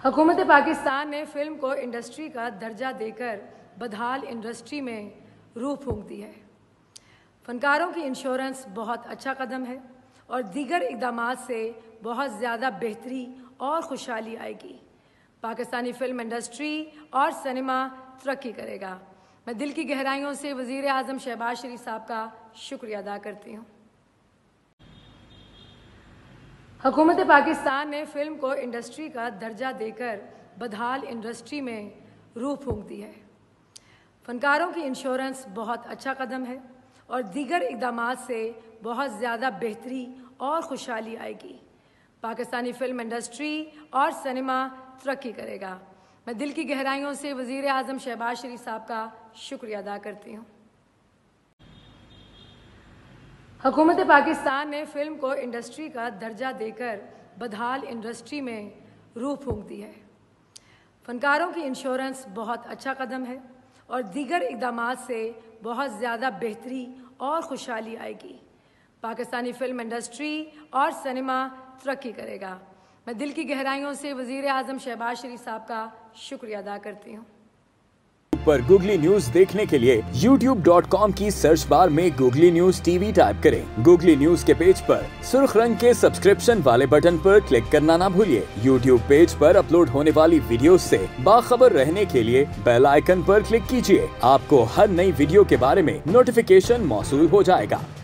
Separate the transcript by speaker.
Speaker 1: हुकूमत पाकिस्तान ने फिल्म को इंडस्ट्री का दर्जा देकर बदहाल इंडस्ट्री में रूह फूंक दी है। फनकारों की इंश्योरेंस बहुत अच्छा कदम है और दीगर इक़दाम से बहुत ज़्यादा बेहतरी और खुशहाली आएगी। पाकिस्तानी फिल्म इंडस्ट्री और सिनेमा तरक्की करेगा। मैं दिल की गहराइयों से वज़ीर आज़म शहबाज शरीफ साहब का शुक्रिया अदा करती हूँ। हुकूमत पाकिस्तान ने फिल्म को इंडस्ट्री का दर्जा देकर बदहाल इंडस्ट्री में रूह फूंक दी है। फनकारों की इंश्योरेंस बहुत अच्छा कदम है और दीगर इक़दाम से बहुत ज़्यादा बेहतरी और खुशहाली आएगी। पाकिस्तानी फिल्म इंडस्ट्री और सिनेमा तरक्की करेगा। मैं दिल की गहराइयों से वज़ीर आज़म शहबाज शरीफ साहब का शुक्रिया अदा करती हूँ। हुकूमत पाकिस्तान ने फिल्म को इंडस्ट्री का दर्जा देकर बदहाल इंडस्ट्री में रूह फूंक दी है। फनकारों की इंश्योरेंस बहुत अच्छा कदम है और दीगर इक़दाम से बहुत ज़्यादा बेहतरी और खुशहाली आएगी। पाकिस्तानी फिल्म इंडस्ट्री और सिनेमा तरक्की करेगा। मैं दिल की गहराइयों से वज़ीर आज़म शहबाज शरीफ साहब का शुक्रिया अदा करती हूँ।
Speaker 2: पर गूगली न्यूज देखने के लिए youtube.com की सर्च बार में गूगली न्यूज टीवी टाइप करें। गूगली न्यूज के पेज पर सुर्ख रंग के सब्सक्रिप्शन वाले बटन पर क्लिक करना ना भूलिए। YouTube पेज पर अपलोड होने वाली वीडियोस से बाखबर रहने के लिए बेल आइकन पर क्लिक कीजिए। आपको हर नई वीडियो के बारे में नोटिफिकेशन मौसूल हो जाएगा।